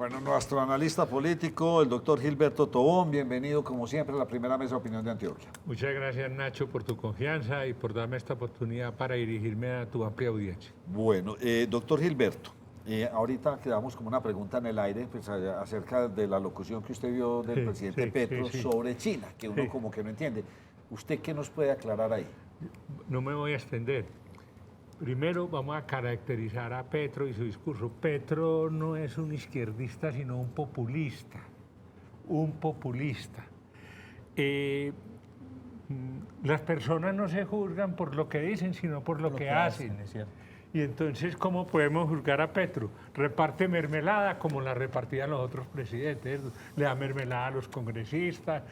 Bueno, nuestro analista político, el doctor Gilberto Tobón, bienvenido como siempre a la primera mesa de opinión de Antioquia. Muchas gracias, Nacho, por tu confianza y por darme esta oportunidad para dirigirme a tu amplia audiencia. Bueno, doctor Gilberto, ahorita quedamos como una pregunta en el aire pues, acerca de la locución que usted vio del presidente Petro sobre China, que uno como que no entiende. ¿Usted qué nos puede aclarar ahí? No me voy a extender. Primero vamos a caracterizar a Petro y su discurso. Petro no es un izquierdista, sino un populista. Un populista. Las personas no se juzgan por lo que dicen, sino por lo que hacen. Es cierto. Y entonces, ¿cómo podemos juzgar a Petro? Reparte mermelada como la repartían los otros presidentes. Le da mermelada a los congresistas,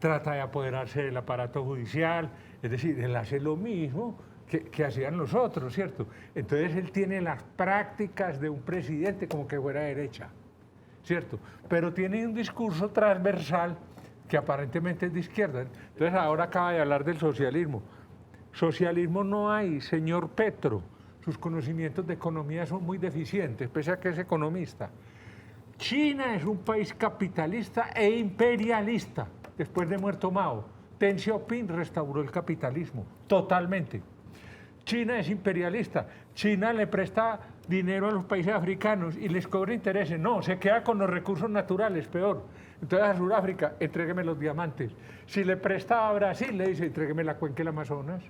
trata de apoderarse del aparato judicial. Es decir, él hace lo mismo que hacían los otros, ¿cierto? Entonces él tiene las prácticas de un presidente como que fuera derecha, ¿cierto? Pero tiene un discurso transversal que aparentemente es de izquierda. Entonces ahora acaba de hablar del socialismo. Socialismo no hay, señor Petro. Sus conocimientos de economía son muy deficientes, pese a que es economista. China es un país capitalista e imperialista. Después de muerto Mao, Deng Xiaoping restauró el capitalismo, totalmente. China es imperialista. China le presta dinero a los países africanos y les cobra intereses. No, se queda con los recursos naturales, peor. Entonces a Sudáfrica, entrégueme los diamantes. Si le presta a Brasil, le dice, entrégueme la cuenca del Amazonas.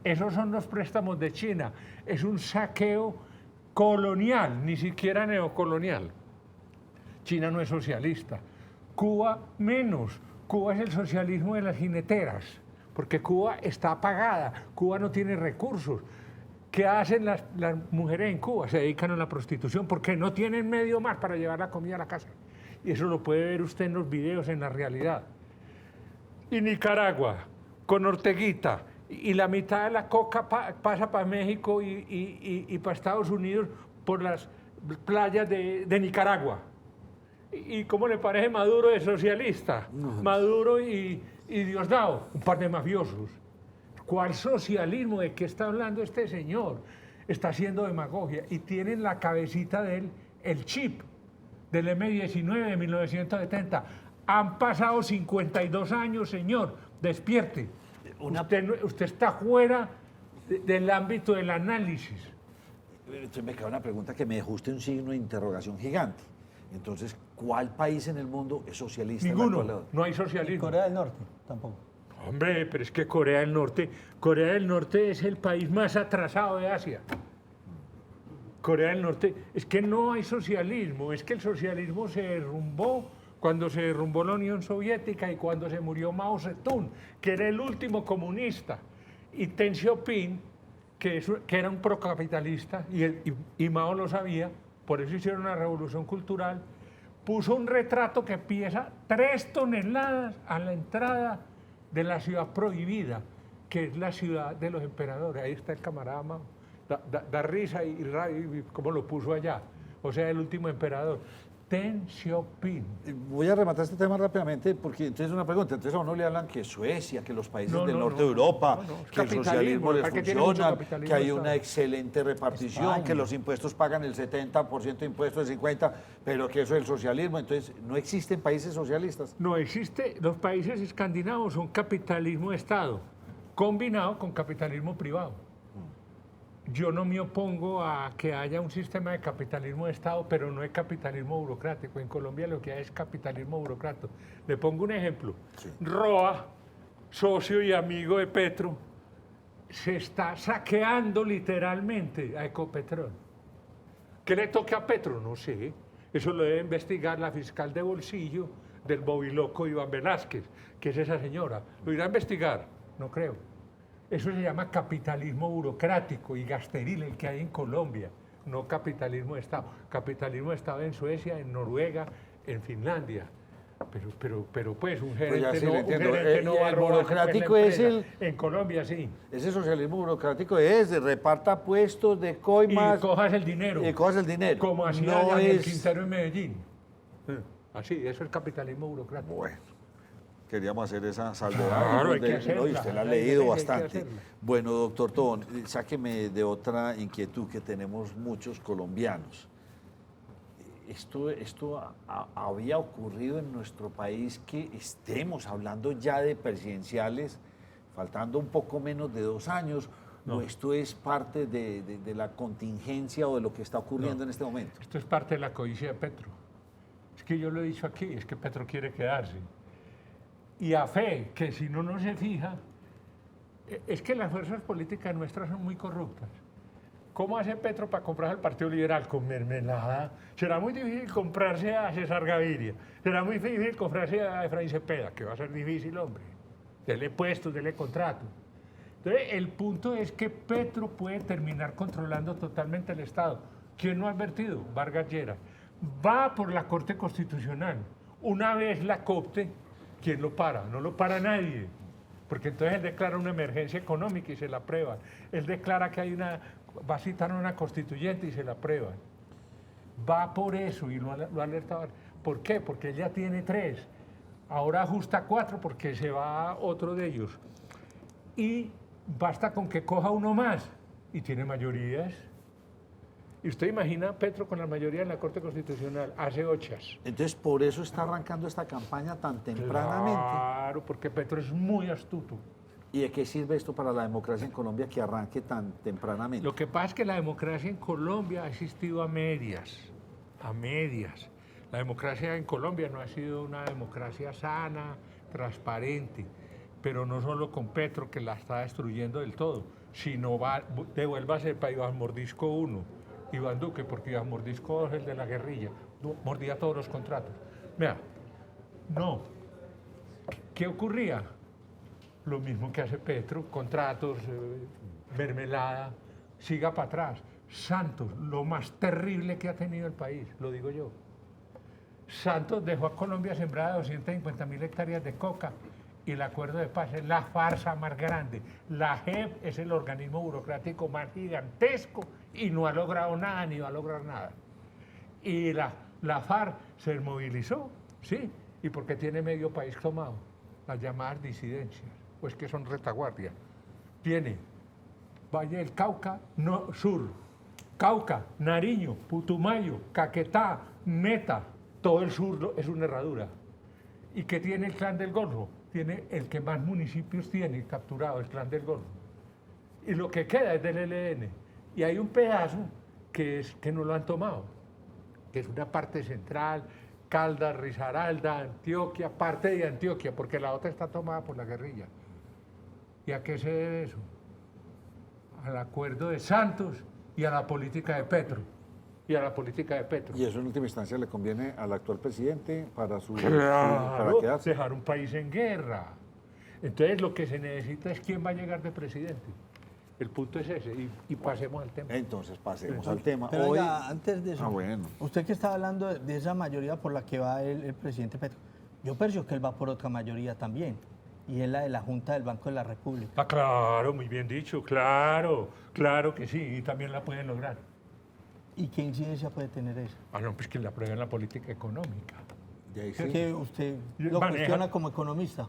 Esos son los préstamos de China. Es un saqueo colonial, ni siquiera neocolonial. China no es socialista. Cuba menos. Cuba es el socialismo de las jineteras, porque Cuba está apagada, Cuba no tiene recursos. ¿Qué hacen las mujeres en Cuba? Se dedican a la prostitución porque no tienen medio más para llevar la comida a la casa. Y eso lo puede ver usted en los videos, en la realidad. Y Nicaragua, con Orteguita, y la mitad de la coca pasa para México y para Estados Unidos por las playas de Nicaragua. ¿Y cómo le parece Maduro de socialista? Maduro y Diosdado, un par de mafiosos. ¿Cuál socialismo? ¿De qué está hablando este señor? Está haciendo demagogia y tiene en la cabecita de él el chip del M-19 de 1970. Han pasado 52 años, señor. Despierte. Usted está fuera del ámbito del análisis. Entonces me queda una pregunta que me dejó usted un signo de interrogación gigante. Entonces, ¿cuál país en el mundo es socialista? Ninguno, no hay socialismo. Corea del Norte, tampoco. Hombre, pero es que Corea del Norte es el país más atrasado de Asia. Corea del Norte, es que no hay socialismo, es que el socialismo se derrumbó cuando se derrumbó la Unión Soviética y cuando se murió Mao Zedong, que era el último comunista, y Deng Xiaoping, que era un procapitalista, y Mao lo sabía. Por eso hicieron una revolución cultural, puso un retrato que pesa 3 toneladas a la entrada de la ciudad prohibida, que es la ciudad de los emperadores. Ahí está el camarada Mao. Da risa y cómo lo puso allá. O sea, el último emperador. Deng Xiaoping. Voy a rematar este tema rápidamente porque entonces una pregunta. Entonces a uno le hablan que Suecia, que los países del norte de Europa, que el socialismo les funciona, que hay una excelente repartición, España, que los impuestos pagan el 70% de impuestos, el 50%, pero que eso es el socialismo. Entonces, ¿no existen países socialistas? No existe. Los países escandinavos son capitalismo de Estado, combinado con capitalismo privado. Yo no me opongo a que haya un sistema de capitalismo de Estado, pero no es capitalismo burocrático. En Colombia lo que hay es capitalismo burocrático. Le pongo un ejemplo. Sí. Roa, socio y amigo de Petro, se está saqueando literalmente a Ecopetrol. ¿Qué le toca a Petro? No sé. Eso lo debe investigar la fiscal de bolsillo del bobiloco Iván Velázquez, que es esa señora. ¿Lo irá a investigar? No creo. Eso se llama capitalismo burocrático y gasteril, el que hay en Colombia, no capitalismo de Estado. Capitalismo de Estado en Suecia, en Noruega, en Finlandia. Pero pues un gerente no va a robar burocrático es el... En Colombia sí. Ese socialismo burocrático es de reparta puestos, de coimas... Y cojas el dinero. Y cojas el dinero. Como hacía no el Quintero en Medellín. Así, eso es capitalismo burocrático. Bueno. Queríamos hacer esa salvedad. Claro, hay que hacerla. Y usted la ha leído bastante. Bueno, doctor Tobón, sáqueme de otra inquietud que tenemos muchos colombianos. había ocurrido en nuestro país que estemos hablando ya de presidenciales, faltando un poco menos de 2 años, o esto es parte de la contingencia o de lo que está ocurriendo en este momento. Esto es parte de la codicia de Petro. Es que yo lo he dicho aquí, es que Petro quiere quedarse. Y a fe, que si no se fija, es que las fuerzas políticas nuestras son muy corruptas. ¿Cómo hace Petro para comprar al Partido Liberal? Con mermelada. Será muy difícil comprarse a César Gaviria. Será muy difícil comprarse a Efraín Cepeda, que va a ser difícil, hombre. Dele puestos, dele contrato. Entonces, el punto es que Petro puede terminar controlando totalmente el Estado. ¿Quién no ha advertido? Vargas Lleras. Va por la Corte Constitucional. Una vez la copte, ¿quién lo para? No lo para nadie. Porque entonces él declara una emergencia económica y se la aprueban. Él declara que va a citar una constituyente y se la aprueban. Va por eso y lo ha alertado. ¿Por qué? Porque él ya tiene 3. Ahora ajusta 4 porque se va otro de ellos. Y basta con que coja uno más y tiene mayorías. Y usted imagina a Petro con la mayoría en la Corte Constitucional, hace 8. Entonces, por eso está arrancando esta campaña tan tempranamente. Claro, porque Petro es muy astuto. ¿Y de qué sirve esto para la democracia en Colombia que arranque tan tempranamente? Lo que pasa es que la democracia en Colombia ha existido a medias, a medias. La democracia en Colombia no ha sido una democracia sana, transparente, pero no solo con Petro, que la está destruyendo del todo, sino devuélvase para Iván Mordisco 1. Iván Duque, porque Iván Mordisco es el de la guerrilla, mordía todos los contratos. Vea, no. ¿Qué ocurría? Lo mismo que hace Petro, contratos, mermelada, siga para atrás. Santos, lo más terrible que ha tenido el país, lo digo yo. Santos dejó a Colombia sembrada 250.000 hectáreas de coca y el acuerdo de paz es la farsa más grande. La JEP es el organismo burocrático más gigantesco y no ha logrado nada ni va a lograr nada. Y la FARC se movilizó, ¿sí? ¿Y porque tiene medio país tomado? Las llamadas disidencias, pues que son retaguardia. Tiene Valle del Cauca, sur, Cauca, Nariño, Putumayo, Caquetá, Meta, todo el sur es una herradura. ¿Y qué tiene el Clan del Golfo? Tiene el que más municipios tiene capturado, el Clan del Golfo. Y lo que queda es del ELN. Y hay un pedazo que no lo han tomado, que es una parte central, Caldas, Risaralda, Antioquia, parte de Antioquia, porque la otra está tomada por la guerrilla. ¿Y a qué se debe eso? Al acuerdo de Santos y a la política de Petro. Y eso en última instancia le conviene al actual presidente para quedarse. Dejar un país en guerra. Entonces lo que se necesita es quién va a llegar de presidente. El punto es ese, y pasemos al tema. Entonces pasemos al tema. Pero oiga, antes de eso, bueno. Usted que estaba hablando de esa mayoría por la que va el presidente Petro, yo percibo que él va por otra mayoría también, y es la de la Junta del Banco de la República. Ah, claro, muy bien dicho, claro que sí, y también la pueden lograr. ¿Y qué incidencia puede tener eso? Ah, no, pues que la aprueben la política económica. Sí. Que usted lo cuestiona como economista.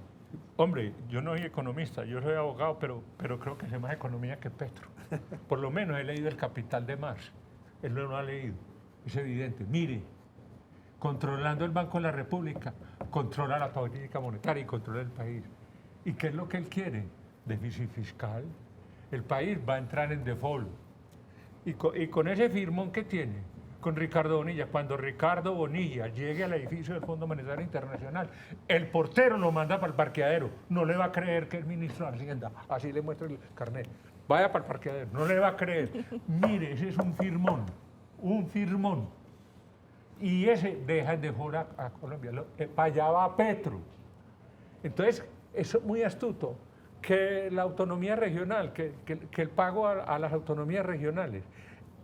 Hombre, yo no soy economista, yo soy abogado, pero creo que sé más economía que Petro. Por lo menos he leído El Capital de Marx. Él no lo ha leído. Es evidente. Mire, controlando el Banco de la República, controla la política monetaria y controla el país. ¿Y qué es lo que él quiere? Déficit fiscal. El país va a entrar en default. Y con ese firmón que tiene, con Ricardo Bonilla, cuando Ricardo Bonilla llegue al edificio del Fondo Monetario Internacional, el portero lo manda para el parqueadero. No le va a creer que es ministro de Hacienda. Así le muestra el carnet. Vaya para el parqueadero. No le va a creer. Mire, ese es un firmón. Un firmón. Y ese deja en default a Colombia. Para allá va Petro. Entonces, eso es muy astuto. Que la autonomía regional, que el pago a las autonomías regionales,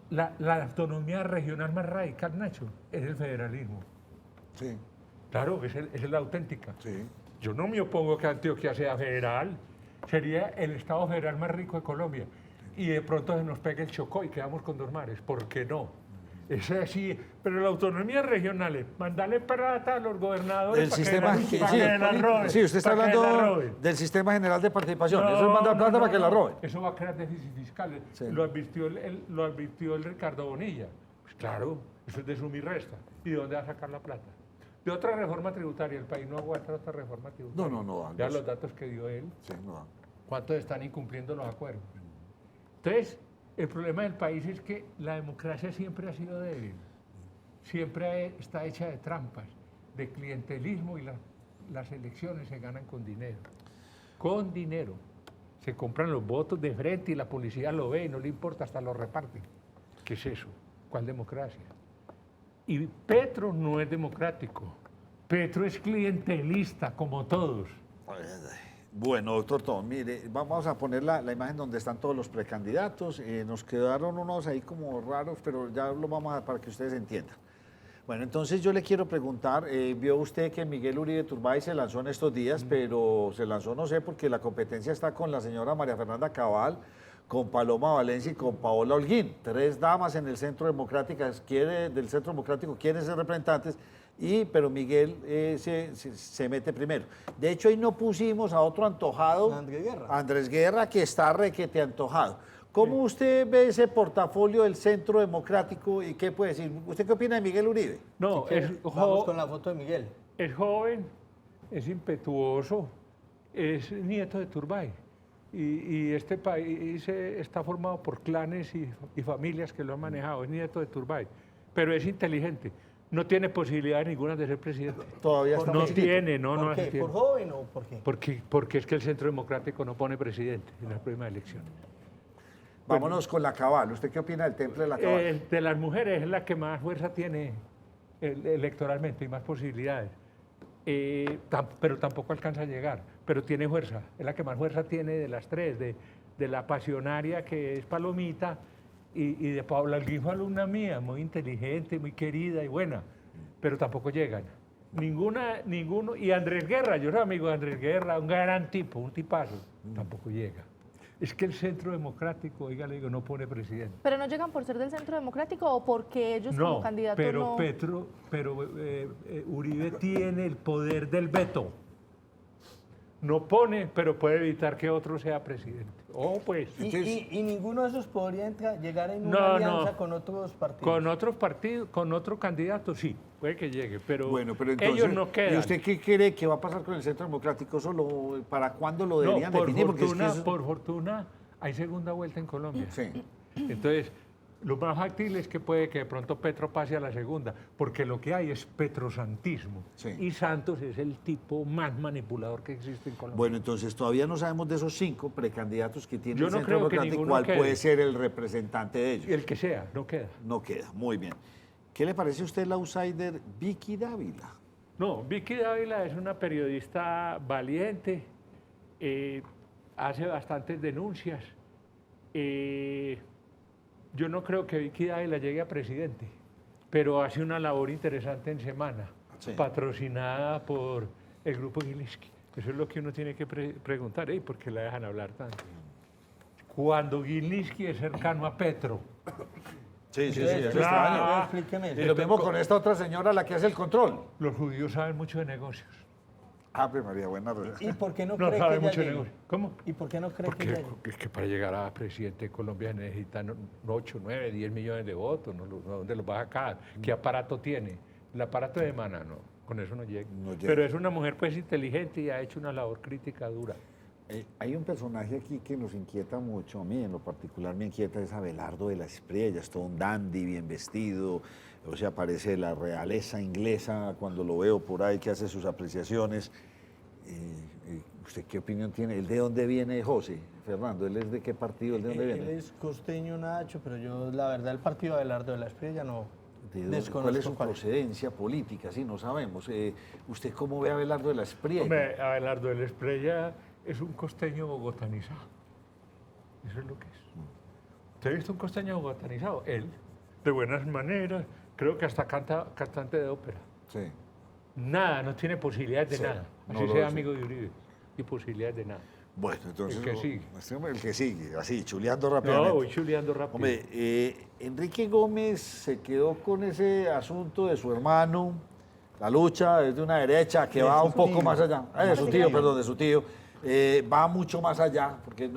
la autonomía regional más radical, Nacho, es el federalismo. Sí. Claro, es la auténtica. Sí. Yo no me opongo a que Antioquia sea federal, sería el estado federal más rico de Colombia. Y de pronto se nos pega el Chocó y quedamos con 2 mares. ¿Por qué no? Es así, pero la autonomía regional, mandarle plata a los gobernadores el sistema, roben. Sí, usted está hablando del sistema general de participación. Eso es mandar plata para que la roben. Eso va a crear déficit fiscal. Sí. Lo advirtió el Ricardo Bonilla. Pues claro, Eso es de suma y resta. ¿Y de dónde va a sacar la plata? De otra reforma tributaria. El país no aguanta otra reforma tributaria. No. Ya los datos que dio él. Sí, no. ¿Cuántos están incumpliendo los acuerdos? Entonces, el problema del país es que la democracia siempre ha sido débil. Siempre está hecha de trampas, de clientelismo y las elecciones se ganan con dinero. Con dinero. Se compran los votos de frente y la policía lo ve y no le importa, hasta lo reparten. ¿Qué es eso? ¿Cuál democracia? Y Petro no es democrático. Petro es clientelista, como todos. Bueno, doctor Tom, mire, vamos a poner la imagen donde están todos los precandidatos. Nos quedaron unos ahí como raros, pero ya lo vamos a para que ustedes entiendan. Bueno, entonces yo le quiero preguntar, vio usted que Miguel Uribe Turbay se lanzó en estos días, pero se lanzó, no sé, porque la competencia está con la señora María Fernanda Cabal, con Paloma Valencia y con Paola Holguín. 3 damas en el Centro Democrático quieren ser representantes, pero Miguel se mete primero. De hecho, ahí no pusimos a otro antojado, Andrés Guerra, que está requete antojado. ¿Cómo usted ve ese portafolio del Centro Democrático y qué puede decir? ¿Usted qué opina de Miguel Uribe? No, vamos con la foto de Miguel. Es joven, es impetuoso, es nieto de Turbay. Y este país está formado por clanes y familias que lo han manejado. Es nieto de Turbay, pero es inteligente. No tiene posibilidad ninguna de ser presidente. Todavía está no muy chiquito. tiene, no, ¿Por no. qué? Tiene. ¿Por joven o por qué? Porque es que el Centro Democrático no pone presidente en las próximas elecciones. Vámonos con la Cabal. ¿Usted qué opina del temple de la Cabal? De las mujeres es la que más fuerza tiene electoralmente y más posibilidades. Pero tampoco alcanza a llegar, pero tiene fuerza. Es la que más fuerza tiene de las tres, de la pasionaria que es Palomita y de Paula Alguifo, alumna mía, muy inteligente, muy querida y buena, pero tampoco llegan. Ninguno. Y Andrés Guerra, yo soy amigo de Andrés Guerra, un gran tipo, un tipazo, tampoco llega. Es que el Centro Democrático, oiga, le digo, no pone presidente. ¿Pero no llegan por ser del Centro Democrático o porque ellos como candidatos no...? Pero Uribe tiene el poder del veto. No pone, pero puede evitar que otro sea presidente. Oh, pues. ¿Y ninguno de esos podría llegar en una alianza con otros partidos? Con otros partidos, con otro candidato, sí, puede que llegue, pero, bueno, pero entonces, ellos no quedan. ¿Y usted qué cree que va a pasar con el Centro Democrático? ¿Para cuándo lo deberían definir? Por fortuna, hay segunda vuelta en Colombia. Sí. Entonces, lo más factible es que puede que de pronto Petro pase a la segunda, porque lo que hay es petrosantismo. Sí. Y Santos es el tipo más manipulador que existe en Colombia. Bueno, entonces todavía no sabemos de esos 5 precandidatos que tiene el Centro creo que Democrático, cuál quede. puede ser el representante de ellos. El que sea, no queda. No queda, muy bien. ¿Qué le parece a usted la outsider Vicky Dávila? No, Vicky Dávila es una periodista valiente, hace bastantes denuncias. Yo no creo que Vicky Dávila llegue a presidente, pero hace una labor interesante en Semana, sí, patrocinada por el Grupo Gilinski. Eso es lo que uno tiene que preguntar. ¿Por qué la dejan hablar tanto? Cuando Gilinski es cercano a Petro. Sí, es claro. Explíqueme. Y lo mismo con esta otra señora, la que hace el control. Los judíos saben mucho de negocios. Ave María, buena. ¿Y por qué no No cree saben que mucho ella de llegue? negocios. ¿Cómo? ¿Y por qué no cree que Porque ella llegue? es que para llegar a presidente de Colombia se necesitan 8, 9, 10 millones de votos. ¿Dónde los va a sacar? ¿Qué aparato tiene? El aparato de Mana, no. Con eso no llega. No llega. Pero es una mujer pues inteligente y ha hecho una labor crítica dura. Hay un personaje aquí que nos inquieta mucho, a mí en lo particular me inquieta, es Abelardo de la Espriella, es todo un dandy, bien vestido, o sea, parece la realeza inglesa cuando lo veo por ahí que hace sus apreciaciones. ¿Usted qué opinión tiene? ¿El de dónde viene José? Fernando, ¿él es de qué partido? ¿El de dónde viene? Él es costeño Nacho, pero yo la verdad el partido de Abelardo de la Espriella no desconozco. ¿Cuál es su procedencia política? Sí, no sabemos. ¿Usted cómo ve a Abelardo de la Espriella? Hombre, Abelardo de la Espriella es un costeño bogotanizado. Eso es lo que es. ¿Usted ha visto un costeño bogotanizado? Él, de buenas maneras, creo que hasta cantante de ópera. Sí. Nada, no tiene posibilidades de Sí, nada. no Así lo sea es. amigo de Uribe. Y posibilidades de nada. Bueno, entonces... El que sigue. El que sigue, así, chuleando rápidamente. No, voy chuleando rápido. Hombre, Enrique Gómez se quedó con ese asunto de su hermano, la lucha desde una derecha que va un poco más allá. De su tío, perdón, de su tío. Va mucho más allá, porque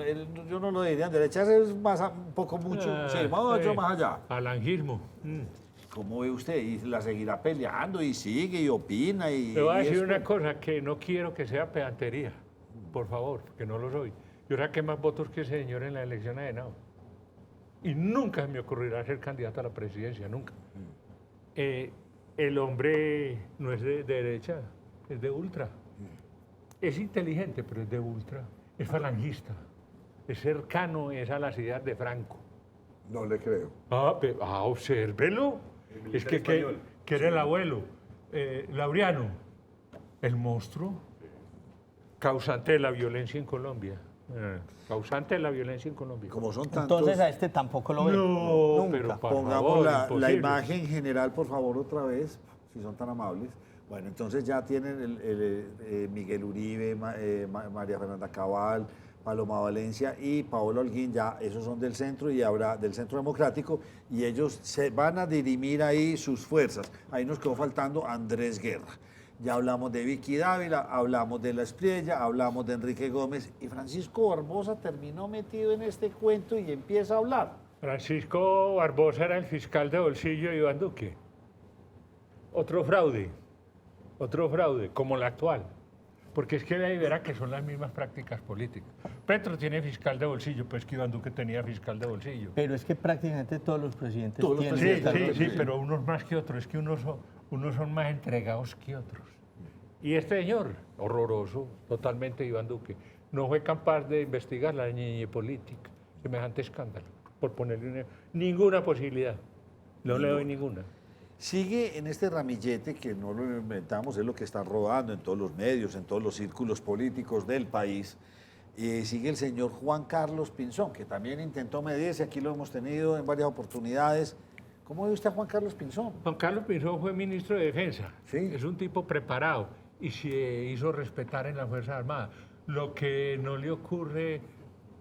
yo no lo diría en derecha, es más, un poco mucho, sí, mucho más allá. Falangismo. ¿Cómo ve usted? ¿Y la seguirá peleando y sigue y opina? Le voy a decir esto? una cosa, que no quiero que sea pedantería, por favor, porque no lo soy. Yo saqué más votos que ese señor en la elección de Henao. Y nunca me ocurrirá ser candidato a la presidencia, nunca. El hombre no es de derecha, es de ultra. Es inteligente, pero es de ultra. Es falangista. Es cercano a las ideas de Franco. No le creo. Obsérvelo. Es que era el abuelo. Laureano, el monstruo, causante de la violencia en Colombia. Causante de la violencia en Colombia. Como son tantos... Entonces a este tampoco lo ven. No, Nunca. pero por Pongamos favor, la imagen general, por favor, otra vez, si son tan amables. Bueno, entonces ya tienen Miguel Uribe, María Fernanda Cabal, Paloma Valencia y Paola Holguín, ya esos son del centro y habrá del Centro Democrático, y ellos se van a dirimir ahí sus fuerzas. Ahí nos quedó faltando Andrés Guerra. Ya hablamos de Vicky Dávila, hablamos de La Espriella, hablamos de Enrique Gómez, y Francisco Barbosa terminó metido en este cuento y empieza a hablar. Francisco Barbosa era el fiscal de bolsillo de Iván Duque. Otro fraude, como el actual. Porque es que ahí verá que son las mismas prácticas políticas. Petro tiene fiscal de bolsillo, pues que Iván Duque tenía fiscal de bolsillo. Pero es que prácticamente todos los presidentes Todos los tienen. presidentes. Sí, pero unos más que otros. Es que unos son más entregados que otros. Y este señor, horroroso, totalmente Iván Duque, no fue capaz de investigar la ñeñe política, semejante escándalo, por ponerle ninguna posibilidad. No le doy ninguna. Sigue en este ramillete que no lo inventamos, es lo que está rodando en todos los medios, en todos los círculos políticos del país. Sigue el señor Juan Carlos Pinzón, que también intentó medirse, aquí lo hemos tenido en varias oportunidades. ¿Cómo ve usted a Juan Carlos Pinzón? Juan Carlos Pinzón fue ministro de Defensa. Sí. Es un tipo preparado y se hizo respetar en las Fuerzas Armadas. Lo que no le ocurre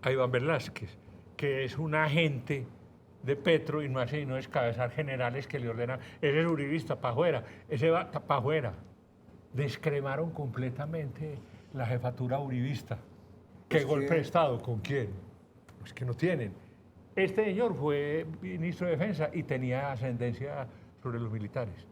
a Iván Velázquez, que es un agente de Petro y no hace sino descabezar generales que le ordenan. Ese es uribista, para afuera. Ese va para afuera. Descremaron completamente la jefatura uribista. ¿Qué golpe de Estado? ¿Con quién? Pues que no tienen. Este señor fue ministro de Defensa y tenía ascendencia sobre los militares.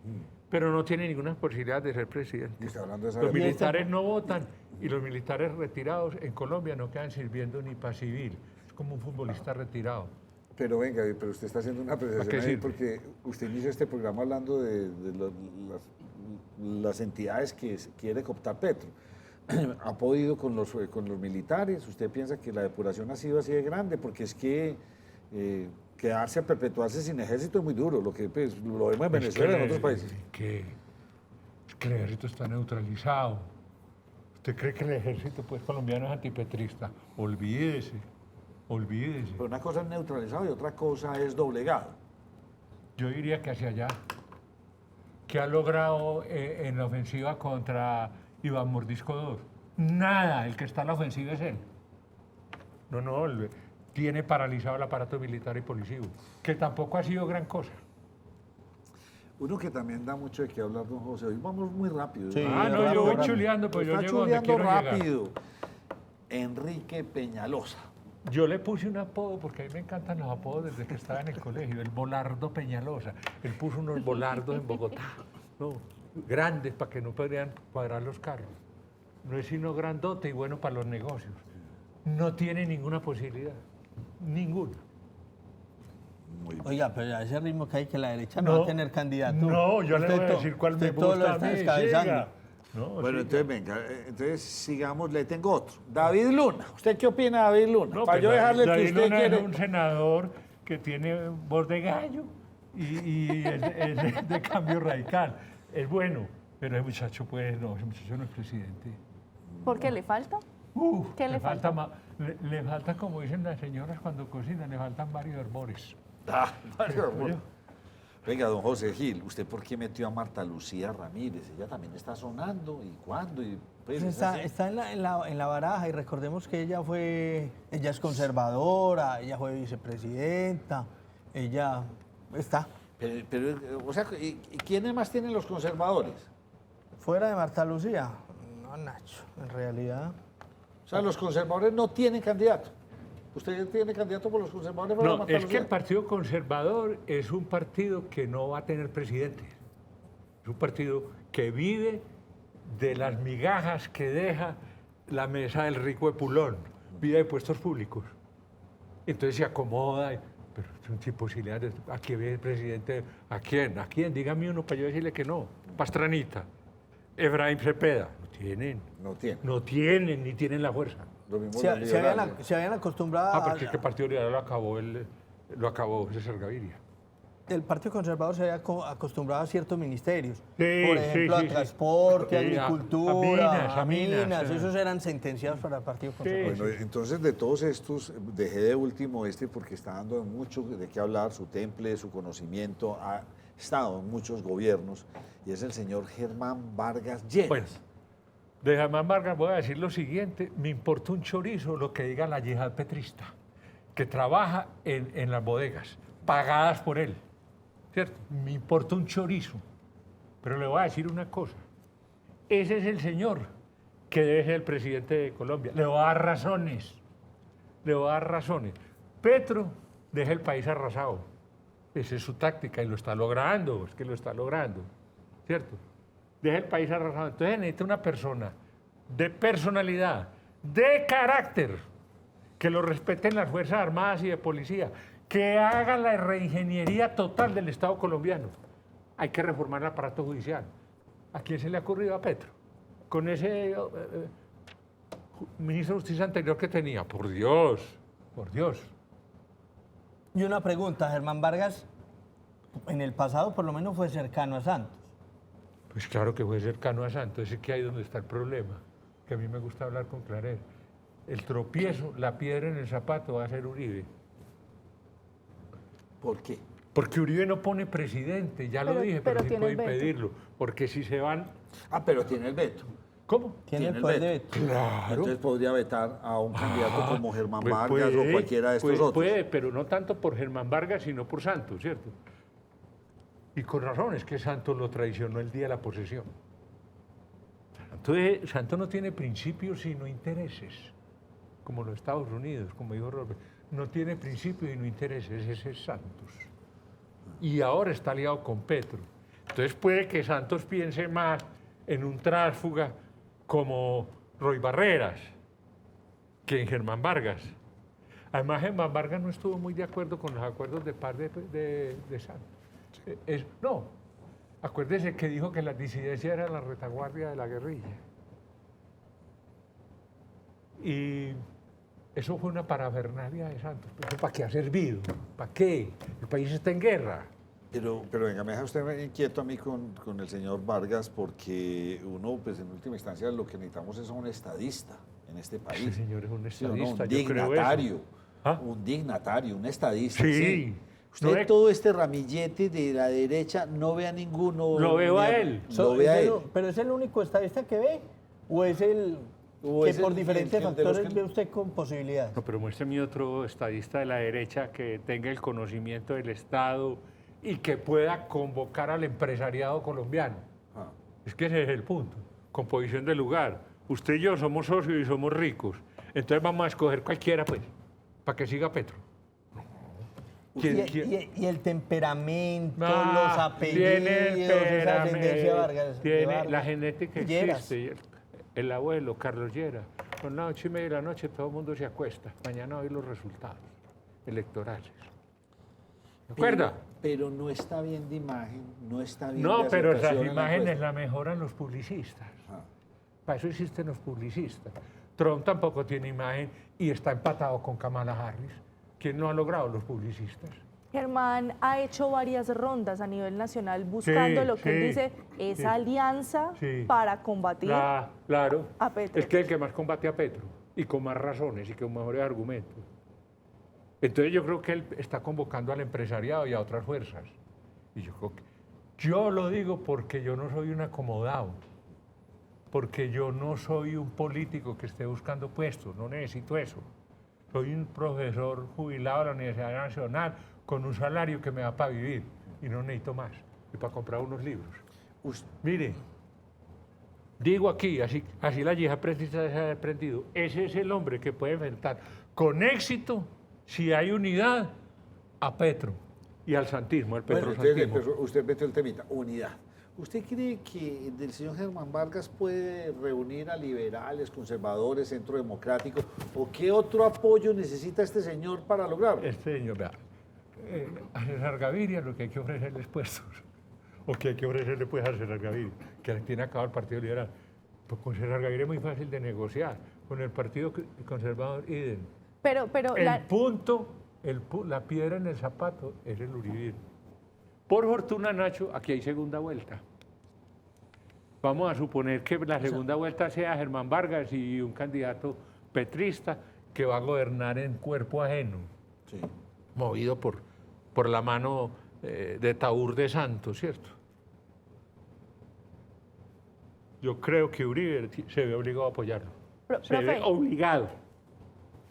Pero no tiene ninguna posibilidad de ser presidente. Y está hablando de esa Los guerra. militares no votan y los militares retirados en Colombia no quedan sirviendo ni para civil. Es como un futbolista retirado. Pero venga, pero usted está haciendo una ¿A qué apreciación ahí sirve? porque usted inició este programa hablando de Las entidades que quiere cooptar Petro. ¿Ha podido con los militares? ¿Usted piensa que la depuración ha sido así de grande? Porque es que quedarse a perpetuarse sin ejército es muy duro, lo que pues, lo vemos en Venezuela y en otros países. Es que el ejército está neutralizado. ¿Usted cree que el ejército pues, colombiano es antipetrista? Olvídese. Pero una cosa es neutralizado y otra cosa es doblegado. Yo diría que hacia allá. ¿Qué ha logrado en la ofensiva contra Iván Mordisco II? Nada, el que está en la ofensiva es él. Tiene paralizado el aparato militar y policivo, que tampoco ha sido gran cosa. Uno que también da mucho de qué hablar, don José. Hoy vamos muy rápido. Sí, No, yo voy chuleando, pues yo Está llego donde chuleando quiero llegar. rápido. Enrique Peñalosa. Yo le puse un apodo, porque a mí me encantan los apodos desde que estaba en el colegio, el Volardo Peñalosa. Él puso unos volardos en Bogotá, grandes para que no podrían cuadrar los carros. No es sino grandote y bueno para los negocios. No tiene ninguna posibilidad, ninguna. Oiga, pero a ese ritmo que hay que la derecha no va a tener candidato. No, yo le Usted voy a decir cuál me usted todo lo gusta a está mí, descabezando. siga. No, Bueno, sí. entonces venga, entonces sigamos, le tengo otro. David Luna. ¿Usted qué opina de David Luna? No, Para pues yo dejarle David que usted Luna quiere... es un senador que tiene voz de gallo y es de cambio radical. Es bueno, pero ese muchacho pues no es presidente. ¿Por qué le falta? ¿Qué le falta? Le falta, como dicen las señoras cuando cocinan, le faltan varios hervores. Ah, Mario, Oye, venga, don José Gil, ¿usted por qué metió a Marta Lucía Ramírez? Ella también está sonando. ¿Y cuándo? Y, pues, Está en la baraja y recordemos que ella es conservadora, ella fue vicepresidenta, ella está. Pero, o sea, ¿y quiénes más tienen los conservadores? Fuera de Marta Lucía, no, Nacho, en realidad. O sea, los conservadores no tienen candidato. ¿Usted tiene candidato por los conservadores? No, es que el Partido Conservador es un partido que no va a tener presidente. Es un partido que vive de las migajas que deja la mesa del rico de Pulón, vive de puestos públicos. Entonces se acomoda, pero es un posibilidades. ¿A quién viene el presidente? ¿A quién? ¿A quién? Dígame uno para yo decirle que no. Pastranita, Efraín Cepeda. No tienen, ni tienen la fuerza. Se habían acostumbrado porque el Partido Liberal lo acabó César Gaviria. El Partido Conservador se había acostumbrado a ciertos ministerios. Sí, por ejemplo, a transporte, agricultura, a minas. Esos eran sentenciados para el Partido Conservador. Bueno, entonces de todos estos, dejé de último porque está dando mucho de qué hablar, su temple, su conocimiento, ha estado en muchos gobiernos, y es el señor Germán Vargas Lleras. Bueno, de Germán Vargas voy a decir lo siguiente: me importa un chorizo lo que diga la yihad petrista, que trabaja en las bodegas, pagadas por él, ¿cierto? Me importa un chorizo, pero le voy a decir una cosa: ese es el señor que debe ser el presidente de Colombia. Le voy a dar razones, Petro deja el país arrasado, esa es su táctica y lo está logrando, es que lo está logrando, ¿cierto? Deja el país arrasado. Entonces necesita una persona de personalidad, de carácter, que lo respeten las Fuerzas Armadas y de Policía, que haga la reingeniería total del Estado colombiano. Hay que reformar el aparato judicial. ¿A quién se le ha ocurrido? A Petro. Con ese ministro de Justicia anterior que tenía. Por Dios. Y una pregunta: Germán Vargas, en el pasado por lo menos fue cercano a Santos. Pues claro que fue cercano a Santos, es que ahí donde está el problema, que a mí me gusta hablar con clareza. El tropiezo, la piedra en el zapato va a ser Uribe. ¿Por qué? Porque Uribe no pone presidente, ya lo dije, pero sí puede impedirlo. Porque si se van... pero tiene el veto. ¿Cómo? Tiene el poder de veto. Claro. Entonces podría vetar a un candidato como Germán Vargas o cualquiera de estos otros. Puede, pero no tanto por Germán Vargas, sino por Santos, ¿cierto? Y con razón, es que Santos lo traicionó el día de la posesión. Entonces, Santos no tiene principios sino intereses, como los Estados Unidos, como dijo Robert. No tiene principios sino intereses, ese es Santos. Y ahora está aliado con Petro. Entonces puede que Santos piense más en un tránsfuga como Roy Barreras que en Germán Vargas. Además, Germán Vargas no estuvo muy de acuerdo con los acuerdos de paz de Santos. No, acuérdese que dijo que la disidencia era la retaguardia de la guerrilla. Y eso fue una parafernalia de Santos. ¿Para qué ha servido? ¿Para qué? El país está en guerra. Pero venga, me deja usted inquieto a mí con el señor Vargas, porque uno, pues en última instancia, lo que necesitamos es a un estadista en este país. Ese señor es un estadista, ¿Sí o no? Un yo creo dignatario, eso. ¿Ah? un dignatario, un estadista. Sí. Usted todo este ramillete de la derecha no ve a ninguno. Lo veo a él. Lo ve a él. ¿Pero es el único estadista que ve? ¿O es el que por diferentes factores ve usted con posibilidades? No, pero muéstreme otro estadista de la derecha que tenga el conocimiento del Estado y que pueda convocar al empresariado colombiano. Es que ese es el punto. Composición del lugar. Usted y yo somos socios y somos ricos. Entonces vamos a escoger cualquiera, pues, para que siga Petro. Y el temperamento, los apellidos, esa ascendencia Vargas. La genética existe. El abuelo, Carlos Llera. Son las 8:30 de la noche, todo el mundo se acuesta. Mañana hoy los resultados electorales. ¿De acuerdo? Pero no está bien de imagen, no está bien No, de pero esas aceptación en la imágenes encuesta. las mejoran los publicistas. Para eso existen los publicistas. Trump tampoco tiene imagen y está empatado con Kamala Harris. ¿Quién no ha logrado? Los publicistas. Germán ha hecho varias rondas a nivel nacional buscando lo que él dice, esa alianza para combatir claro. a Petro. Es que es el que más combate a Petro, y con más razones y con mejores argumentos. Entonces yo creo que él está convocando al empresariado y a otras fuerzas. Y yo lo digo porque yo no soy un acomodado, porque yo no soy un político que esté buscando puestos, no necesito eso. Soy un profesor jubilado de la Universidad Nacional con un salario que me da para vivir y no necesito más, y para comprar unos libros. Mire, digo aquí, así la yihad petrista se ha desprendido, ese es el hombre que puede enfrentar con éxito, si hay unidad, a Petro y al santismo, al petrosantismo. Usted metió el temita, unidad. ¿Usted cree que el señor Germán Vargas puede reunir a liberales, conservadores, centro democrático? ¿O qué otro apoyo necesita este señor para lograrlo? Este señor, vea, a César Gaviria lo que hay que ofrecerle es puestos. ¿O qué hay que ofrecerle pues a César Gaviria? Que tiene acabado el Partido Liberal. Pues con César Gaviria es muy fácil de negociar. Con el Partido Conservador, idem. Pero la piedra en el zapato es el uribismo. Por fortuna, Nacho, aquí hay segunda vuelta. Vamos a suponer que la segunda vuelta sea Germán Vargas y un candidato petrista que va a gobernar en cuerpo ajeno, Sí. movido por la mano de Taur de Santos, ¿cierto? Yo creo que Uribe se ve obligado a apoyarlo. Se ve obligado.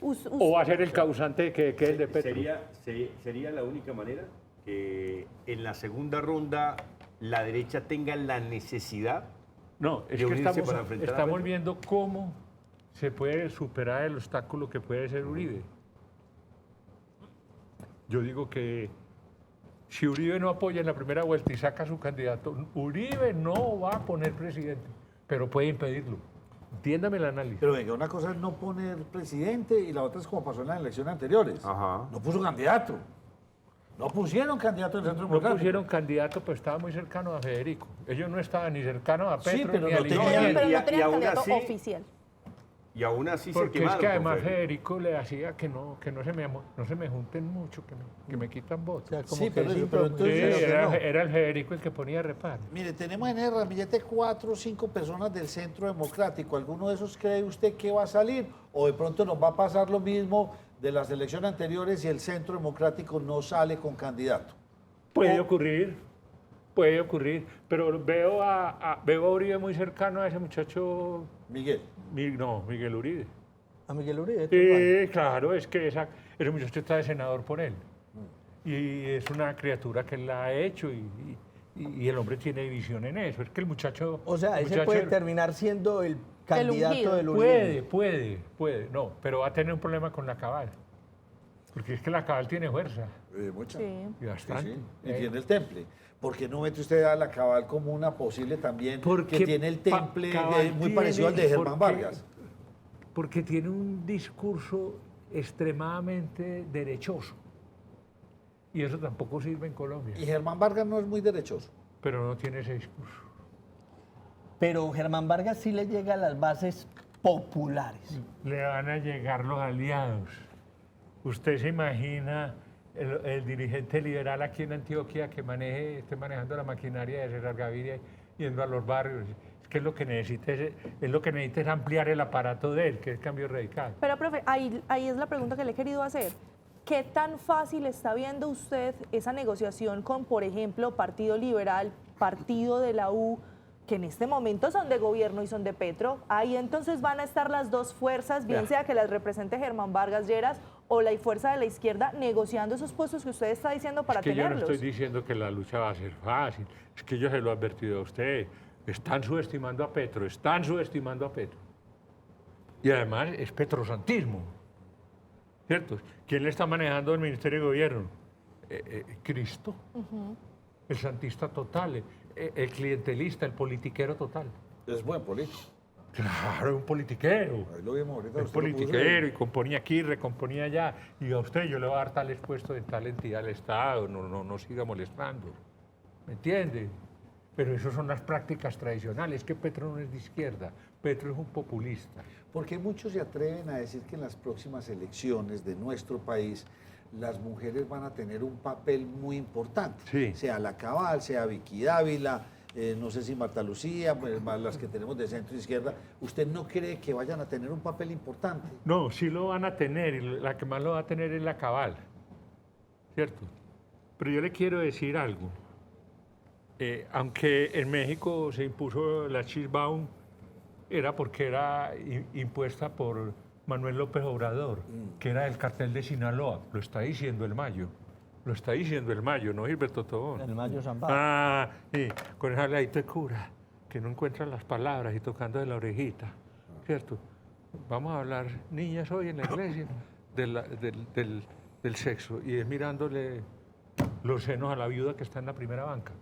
O va a ser el causante de que el de Petro. Sería la única manera que en la segunda ronda la derecha tenga la necesidad. No, es de que unirse para enfrentar a estamos Petro. viendo cómo se puede superar el obstáculo que puede ser Uribe. Yo digo que si Uribe no apoya en la primera vuelta y saca a su candidato, Uribe no va a poner presidente, pero puede impedirlo. Entiéndame el análisis. Pero venga, una cosa es no poner presidente y la otra es como pasó en las elecciones anteriores. Ajá. No puso candidato. No pusieron candidato en el Centro No Democrático. pusieron candidato, pues estaba muy cercano a Federico. Ellos no estaban ni cercanos a Petro, Sí, pero ni no a tenían- Liniers. pero y no a- y tenían aún candidato así- oficial. Y aún así se Porque es quemaron. que con además Federico. Federico le hacía que no se me junten mucho, que me quitan votos. O sea, como Sí, que pero sí, eso, pero Sí, entonces- era el Federico el que ponía reparo. Mire, tenemos en el ramillete 4 o 5 personas del Centro Democrático. ¿Alguno de esos cree usted que va a salir? ¿O de pronto nos va a pasar lo mismo de las elecciones anteriores y el Centro Democrático no sale con candidato? Puede ocurrir, pero veo a Uribe muy cercano a ese muchacho, Miguel. Miguel Uribe. A Miguel Uribe. tal cual. Sí, claro, es que ese muchacho está de senador por él. Y es una criatura que él la ha hecho y el hombre tiene visión en eso. Es que el muchacho... O sea, el ese muchacho- puede terminar siendo el candidato ungido. del Uribe. Puede. No, pero va a tener un problema con la Cabal. Porque es que la Cabal tiene fuerza. Mucha. Sí. Y Sí, bastante. sí. Y tiene el temple. ¿Por qué no mete usted a la Cabal como una posible también? Porque que tiene el temple Cabal muy parecido al de tiene- Germán porque- Vargas. Porque tiene un discurso extremadamente derechoso. Y eso tampoco sirve en Colombia. Y Germán Vargas no es muy derechoso. Pero no tiene ese discurso. Pero Germán Vargas sí le llega a las bases populares. Le van a llegar los aliados. Usted se imagina el dirigente liberal aquí en Antioquia que esté manejando la maquinaria de César Gaviria yendo a los barrios. Es que lo que necesita es ampliar el aparato de él, que es cambio radical. Pero, profe, ahí es la pregunta que le he querido hacer. ¿Qué tan fácil está viendo usted esa negociación con, por ejemplo, Partido Liberal, Partido de la U, que en este momento son de gobierno y son de Petro? Ahí entonces van a estar las dos fuerzas, bien sea que las represente Germán Vargas Lleras o la fuerza de la izquierda, negociando esos puestos que usted está diciendo para Es que yo no tenerlos. estoy diciendo que la lucha va a ser fácil. Es que yo se lo he advertido a usted. Están subestimando a Petro. Y además es petrosantismo. ¿Cierto? ¿Quién le está manejando el Ministerio de Gobierno? Cristo. El santista total, el clientelista, el politiquero total. Es buen político. Claro, es un politiquero. Ahí lo vimos ahorita. Es usted lo puso politiquero ahí. y componía aquí, recomponía allá. Y a usted yo le voy a dar tales puestos en tal entidad del Estado, no siga molestando. ¿Me entiende? Pero eso son las prácticas tradicionales, que Petro no es de izquierda, Petro es un populista. Porque muchos se atreven a decir que en las próximas elecciones de nuestro país las mujeres van a tener un papel muy importante. Sí. Sea la Cabal, sea Vicky Dávila, no sé si Marta Lucía, pues, más las que tenemos de centro izquierda. ¿Usted no cree que vayan a tener un papel importante? No, sí lo van a tener, y la que más lo va a tener es la Cabal, ¿cierto? Pero yo le quiero decir algo. Aunque en México se impuso la Sheinbaum, era porque era impuesta por Manuel López Obrador, que era del cartel de Sinaloa. Lo está diciendo el Mayo. ¿No, Gilberto Tobón? El Mayo Zambada. Ah, sí, con ese habladito de cura, que no encuentra las palabras y tocando de la orejita, ¿cierto? Vamos a hablar niñas hoy en la iglesia. del sexo y es mirándole los senos a la viuda que está en la primera banca.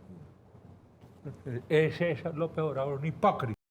Ese es lo peor, ahora un hipócrita.